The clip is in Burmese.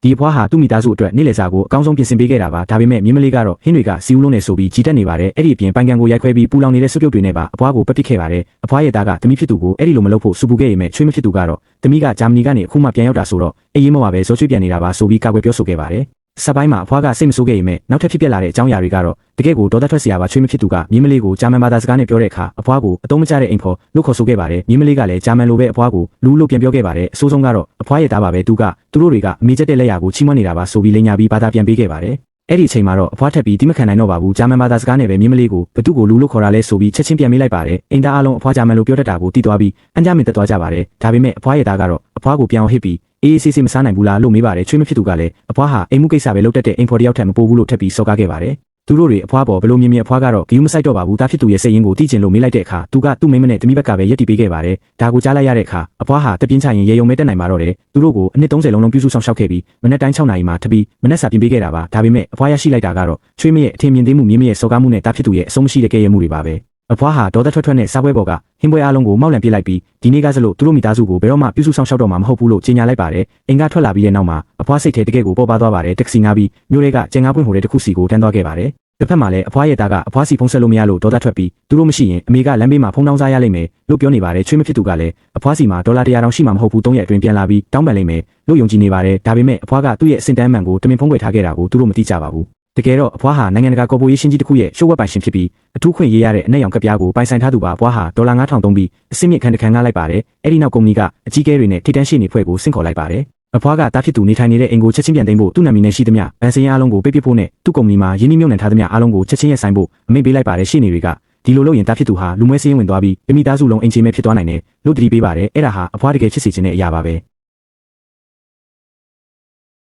ဒီအဖွားဟာသူ့မိသားစုအတွက်နေ့လည်စာကိုအကောင်းဆုံးပြင်ဆင်ပေးခဲ့တာပါဒါပေမဲ့မြင်းမလေးကတော့ဟင်းတွေကစီဦးလုံးနဲ့ဆိုပြီးကြီးတက်နေပါတယ်အဲ့ဒီအပြင်ပိုင်ကန်ကိုရိုက်ခွဲပြီးပူလောင်နေတဲ့စွပ်ပြုတ်တွေနဲ့ပါအဖွားကိုပက်ပစ်ခဲ့ပါတယ်အဖွားရဲ့သားကသမီးဖြစ်သူကိုအဲ့ဒီလိုမလုပ်ဖို့စူပူခဲ့ပေမဲ့ချွေးမဖြစ်သူကတော့သမီးကဂျာမနီကနေအခုမှပြန်ရောက်တာဆိုတော့အေးရေးမပါပဲဇော်ချွေးပြန်နေတာပါဆိုပြီးကာကွယ်ပြောဆိုခဲ့ပါတယ်စပိုင်းမှာအဖွားကစိတ်မဆိုးခဲ့ပေမဲ့နောက်ထပ်ဖြစ်ပျက်လာတဲ့အကြောင်းအရာတွေကတော့တကယ့်ကိုဒေါသထွက်စရာပါချွေးမဖြစ်သူကမြင်းမလေးကိုဂျာမန်ဘာသာစကားနဲ့ပြောတဲ့အခါအဖွားကိုအတုံးမကျတဲ့အိမ်ဖော်လို့ခေါ်ဆိုခဲ့ပါတယ်မြင်းမလေးကလည်းဂျာမန်လိုပဲအဖွားကိုလူလို့ပြန်ပြောခဲ့ပါတယ်အဆိုးဆုံးကတော့အဖွားရဲ့သားပါပဲသူတို့တွေကအမေကျက်တဲ့လက်ရာကိုချီးမွမ်းနေတာပါဆိုပြီးလိန်ညာပြီးဘာသာပြန်ပေးခဲ့ပါတယ်အဲ့ဒီအချိန်မှာတော့အဖွားထက်ပြီးတိမခံနိုင်တော့ပါဘူးဂျာမန်ဘာသာစကားနဲ့ပဲမြင်းမလေးကိုဘသူ့ကိုလူလို့ခေါ်တာလဲဆိုပြီးချက်ချင်းပြန်မေးလိုက်ပါတယ်အိမ်သားအလုံးအဖွားဂျာမန်လိုပြောတတ်တာကိုသိသွားပြီးအန်ကြမင်တက်သွားကြပါတယ်ဒါပေမဲ့အဖွားရဲ့သားကတော့အဖွားကိုပြန်အောင်ဟစ်ပြီးအေးဆေးမစားနိုင်ဘူးလားလို့မေးပါတယ်ချွေးမဖြစ်သူကလည်းအဖွားဟာအိမ်မှုကိစ္စပဲလုပ်တတ်တဲ့အိမ်ဖော်တယောက်ထက်မပိုဘူးလို့ထပ်ပြီးစော်ကားခဲ့ပါတယ်သူတို့တွေအဖွားပေါ်ဘလို့မြင်မြင်အဖွားကတော့ဂယုမဆိုင်တော့ပါဘူးတားဖြစ်သူရဲ့စိတ်ရင်းကိုသိကျင်လို့မေးလိုက်တဲ့အခါသူကသူ့မိန်းမနဲ့တမိဘက်ကပဲရက်တီပေးခဲ့ပါတယ်ဒါကိုကြားလိုက်ရတဲ့အခါအဖွားဟာတပြင်းချရင်ရေယုံမဲတက်နိုင်မှာတော့တယ်သူတို့ကိုအနှစ်30လုံးပြုစုဆောင်ရှောက်ခဲ့ပြီးမနေ့တိုင်း6နာရီမှာထပ်ပြီးမနေ့စာပြင်ပေးခဲ့တာပါဒါပေမဲ့အဖွားရရှိလိုက်တာကတော့ချွေးမရဲ့အထင်မြင်သေးမှုမြင်းမရဲ့စော်ကားမှုနဲ့တားဖြစ်သူရဲ့အဆုံးမရှိတဲ့ကဲရဲမှုတွေပါပဲအဖွားဟာဒေါသထွက်နဲ့စားပွဲပေါ်ကဟင်းပွဲအားလုံးကိုမောက်လန့်ပြစ်လိုက်ပြီးဒီနေ့ကစလို့သူတို့မိသားစုကိုဘယ်တော့မှပြုစုဆောင်ရှောက်တော့မှာမဟုတ်ဘူးလို့ကြေညာလိုက်ပါတယ်အိမ်ကထွက်လာပြီးတဲ့နောက်မှာအဖွားစိတ်ထဲတကယ်ကိုပေါ်ပါသွားပါတယ်တက္ကစီငါပြီးမြို့တွေကကျင်ငါးပွင့်ဟိုတဲ့တစ်ခုစီကိုတန်းသွားခဲ့ပါတယ်တစ်ဖက်မှာလည်းအဖွားရဲ့သားကအဖွားစီဖုံးဆက်လို့မရလို့ဒေါသထွက်ပြီးသူတို့မရှိရင်အမေကလမ်းဘေးမှာဖုံးတောင်းစားရလိမ့်မယ်လို့ပြောနေပါတယ်ချွေးမဖြစ်သူကလည်းအဖွားစီမှာဒေါ်လာ100တောင်ရှိမှာမဟုတ်ဘူး3ရက်အတွင်းပြန်လာပြီးတောင်းပန်လိမ့်မယ်လို့ယုံကြည်နေပါတယ်ဒါပေမဲ့အဖွားကသူ့ရဲ့အစင်တန်းမှန်ကိုတမင်ဖုံးကွယ်ထားခဲ့တာကိုသူတို့မသိကြပါဘူးတကယ်တော့အဖွားဟာနိုင်ငံတကာကော်ပိုရေးရှင်းကြီးတစ်ခုရဲ့ရှုပ်ဝက်ပိုင်ရှင်ဖြစ်ပြီးအထူးခွင့်ရေးရတဲ့အနက်ရောင်ကပ်ပြားကိုပိုင်ဆိုင်ထားသူပါအဖွားဟာဒေါ်လာ9000သုံးပြီးအစင်းမြင့်ခန်းတစ်ခန်းငှားလိုက်ပါတယ်အဲ့ဒီနောက်ကုမ္ပဏီကအကြီးအကဲတွေနဲ့ထိပ်တန်းရှိနေဖွဲ့ကိုဆင့်ခေါ်လိုက်ပါတယ်အဖွားကတားဖြစ်သူနေထိုင်နေတဲ့အိမ်ကိုချက်ချင်းပြန်သိမ်းဖို့သူ့နာမည်နဲ့ရှိသမျှဗန်စင်းအားလုံးကိုပိတ်ပစ်ဖို့နဲ့သူ့ကုမ္ပဏီမှာရင်းနှီးမြှုပ်နှံထားသမျှအားလုံးကိုချက်ချင်းရပ်ဆိုင်းဖို့အမိန့်ပေးလိုက်ပါတယ်ရှင်းနေတွေကဒီလိုလုပ်ရင်တားဖြစ်သူဟာလူမွဲစည်းရင်ဝင်သွားပြီးမိသားစုလုံးအိမ်ချေမဲ့ဖြစ်သွားနိုင်တယ်လို့တတိပေးပါတယ်အဲ့ဒါဟာအဖွားတကယ်ချစ်စီခြင်းတဲ့အရာပါပဲ